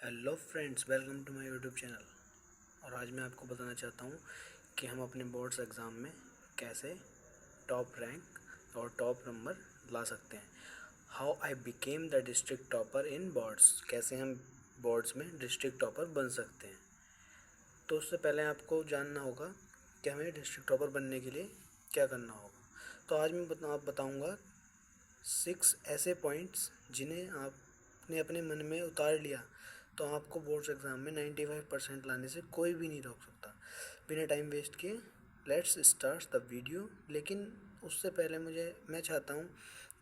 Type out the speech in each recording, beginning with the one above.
Hello friends, welcome to my YouTube channel. और आज मैं आपको बताना चाहता हूँ कि हम अपने बोर्ड्स एग्ज़ाम में कैसे टॉप रैंक और टॉप नंबर ला सकते हैं। How I became the district topper in boards, कैसे हम बोर्ड्स में डिस्ट्रिक्ट टॉपर बन सकते हैं। तो उससे पहले आपको जानना होगा कि हमें डिस्ट्रिक्ट टॉपर बनने के लिए क्या करना होगा। तो आज मैं बताऊँगा 6 ऐसे पॉइंट्स जिन्हें आपने अपने मन में उतार लिया तो आपको बोर्ड्स एग्ज़ाम में 95% लाने से कोई भी नहीं रोक सकता। बिना टाइम वेस्ट किए लेट्स स्टार्ट द वीडियो। लेकिन उससे पहले मैं चाहता हूँ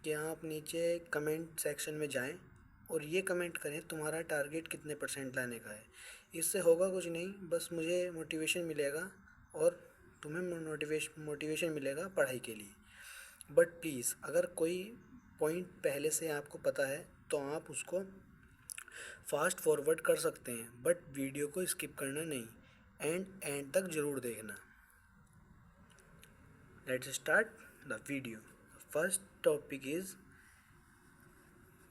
कि आप नीचे कमेंट सेक्शन में जाएं और ये कमेंट करें तुम्हारा टारगेट कितने परसेंट लाने का है। इससे होगा कुछ नहीं, बस मुझे मोटिवेशन मिलेगा और तुम्हें मोटिवेशन मिलेगा पढ़ाई के लिए। बट प्लीज़, अगर कोई पॉइंट पहले से आपको पता है तो आप उसको फास्ट फॉरवर्ड कर सकते हैं, बट वीडियो को स्किप करना नहीं, एंड तक ज़रूर देखना। Let's start the video. First topic is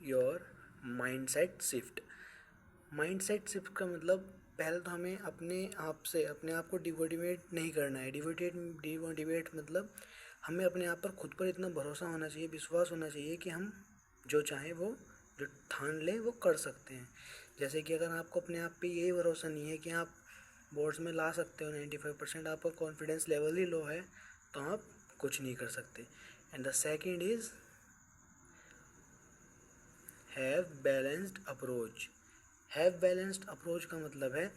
your mindset shift. Mindset shift का मतलब पहले तो हमें अपने आप को डिमोटिवेट नहीं करना है। डिमोटिवेट मतलब हमें अपने आप पर खुद पर इतना भरोसा होना चाहिए, विश्वास होना चाहिए कि हम जो चाहें वो जो ठान लें वो कर सकते हैं। जैसे कि अगर आपको अपने आप पे यही भरोसा नहीं है कि आप बोर्ड्स में ला सकते हो 95%, आपका कॉन्फिडेंस लेवल ही लो है, तो आप कुछ नहीं कर सकते। And the second is have balanced approach. Have balanced approach का मतलब है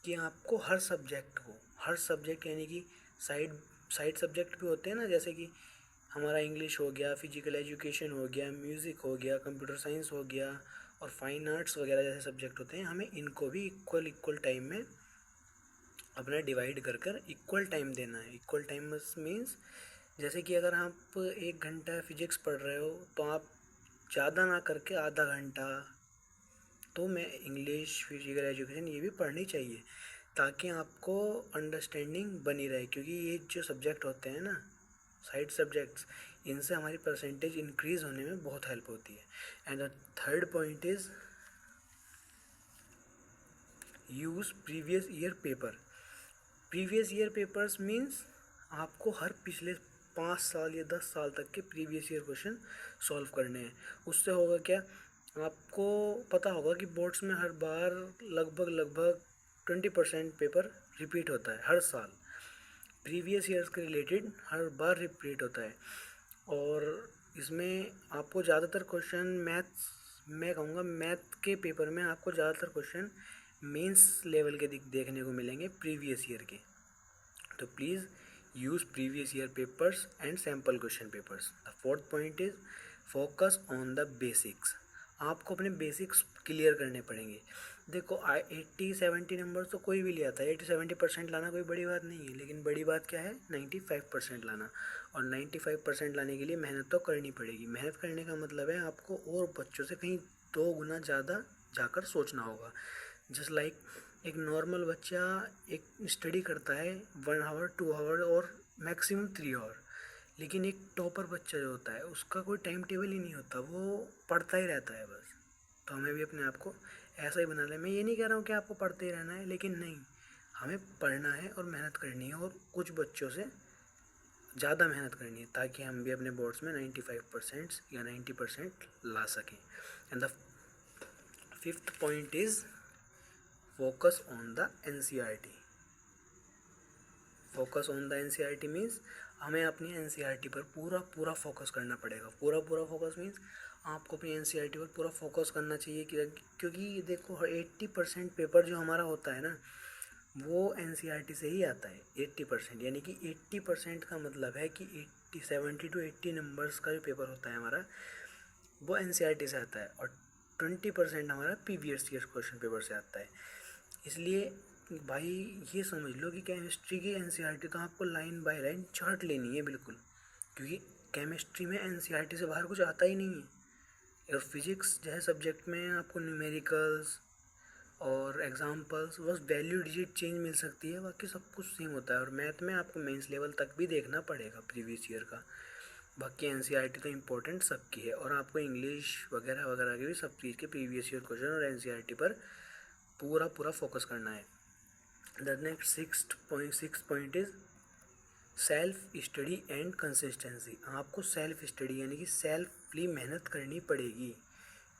कि आपको हर सब्जेक्ट यानी कि साइड साइड सब्जेक्ट भी होते हैं ना, जैसे कि हमारा इंग्लिश हो गया, फिजिकल एजुकेशन हो गया, म्यूज़िक हो गया, कंप्यूटर साइंस हो गया और फाइन आर्ट्स वगैरह जैसे सब्जेक्ट होते हैं, हमें इनको भी इक्वल टाइम में अपना डिवाइड कर कर इक्वल टाइम देना है। इक्वल टाइम मीन्स जैसे कि अगर आप 1 घंटा फिजिक्स पढ़ रहे हो तो आप ज़्यादा ना करके आधा घंटा तो मैं इंग्लिश, फिजिकल एजुकेशन ये भी पढ़नी चाहिए ताकि आपको अंडरस्टैंडिंग बनी रहे। क्योंकि ये जो सब्जेक्ट होते हैं ना, साइड सब्जेक्ट्स, इनसे हमारी परसेंटेज इंक्रीज़ होने में बहुत हेल्प होती है। And the third point is use previous year paper. Previous year papers means आपको हर पिछले 5 साल या 10 साल तक के प्रीवियस ईयर क्वेश्चन सॉल्व करने हैं। उससे होगा क्या, आपको पता होगा कि बोर्ड्स में हर बार लगभग 20% पेपर रिपीट होता है हर साल। प्रीवियस ईयर्स के रिलेटेड हर बार रिपीट होता है और इसमें आपको ज़्यादातर क्वेश्चन मैं कहूँगा मैथ के पेपर में आपको ज़्यादातर क्वेश्चन मेंस लेवल के देखने को मिलेंगे प्रीवियस ईयर के। तो please use previous year papers and sample question papers. The fourth point is focus on the basics. आपको अपने बेसिक्स क्लियर करने पड़ेंगे। देखो 80-70 नंबर तो कोई भी ले आता है, 80-70% लाना कोई बड़ी बात नहीं है, लेकिन बड़ी बात क्या है 95% लाना। और 95% लाने के लिए मेहनत तो करनी पड़ेगी। मेहनत करने का मतलब है आपको और बच्चों से कहीं 2 गुना ज़्यादा जाकर सोचना होगा। जस्ट लाइक एक नॉर्मल बच्चा एक स्टडी करता है 1 आवर 2 आवर और मैक्सिमम 3 आवर, लेकिन एक टॉपर बच्चा जो होता है उसका कोई टाइम टेबल ही नहीं होता, वो पढ़ता ही रहता है बस। तो हमें भी अपने आप को ऐसा ही बना लें। मैं ये नहीं कह रहा हूँ कि आपको पढ़ते ही रहना है, लेकिन नहीं, हमें पढ़ना है और मेहनत करनी है और कुछ बच्चों से ज़्यादा मेहनत करनी है ताकि हम भी अपने बोर्ड्स में 95% या 90% ला सकें। And the fifth point is focus on the NCERT. Focus on the NCERT means हमें अपनी एनसीईआरटी पर पूरा फोकस करना पड़ेगा। पूरा फोकस मीन्स आपको अपनी एनसीईआरटी पर पूरा फोकस करना चाहिए क्योंकि देखो 80% पेपर जो हमारा होता है ना वो एनसीईआरटी से ही आता है। 80% यानी कि 80% का मतलब है कि 70 to 80 नंबर्स का जो पेपर होता है हमारा वो एनसीईआरटी से आता है और 20% हमारा प्रीवियस ईयर क्वेश्चन पेपर से आता है। इसलिए भाई ये समझ लो कि केमिस्ट्री की एनसीईआरटी तो आपको लाइन बाय लाइन चार्ट लेनी है बिल्कुल, क्योंकि केमिस्ट्री में एनसीईआरटी से बाहर कुछ आता ही नहीं है। और फिजिक्स जैसे सब्जेक्ट में आपको न्यूमेरिकल्स और एग्जाम्पल्स बस वैल्यू डिजिट चेंज मिल सकती है, बाकी सब कुछ सेम होता है। और मैथ में आपको मेंस लेवल तक भी देखना पड़ेगा प्रीवियस ईयर का। बाकी एनसीईआरटी तो इम्पोर्टेंट सबकी है और आपको इंग्लिश वगैरह वगैरह के भी सब चीज़ के प्रीवियस ईयर क्वेश्चन और एनसीईआरटी पर पूरा फोकस करना है। The next six point is self study and consistency. आपको सेल्फ स्टडी यानी कि सेल्फली मेहनत करनी पड़ेगी।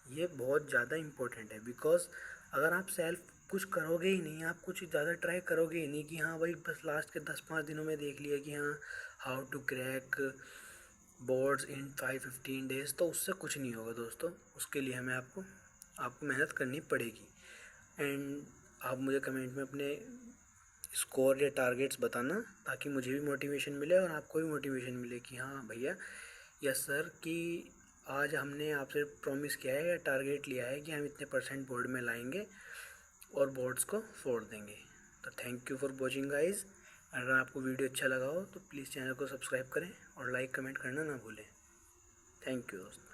ये बहुत ज़्यादा इम्पोर्टेंट है, बिकॉज अगर आप सेल्फ कुछ करोगे ही नहीं, आप कुछ ज़्यादा ट्राई करोगे ही नहीं कि हाँ भाई बस लास्ट के 10-5 दिनों में देख लिया कि हाँ how to crack boards in 5-15 days, तो उससे कुछ नहीं होगा दोस्तों। उसके लिए हमें आपको मेहनत करनी पड़ेगी। एंड आप मुझे कमेंट में अपने स्कोर या टारगेट्स बताना, ताकि मुझे भी मोटिवेशन मिले और आपको भी मोटिवेशन मिले कि हाँ भैया यस सर, कि आज हमने आपसे प्रॉमिस किया है या टारगेट लिया है कि हम इतने % बोर्ड में लाएंगे और बोर्ड्स को फोड़ देंगे। तो thank you for watching guys. अगर आपको वीडियो अच्छा लगा हो तो प्लीज़ चैनल को सब्सक्राइब करें और लाइक कमेंट करना ना भूलें। थैंक यू दोस्तों।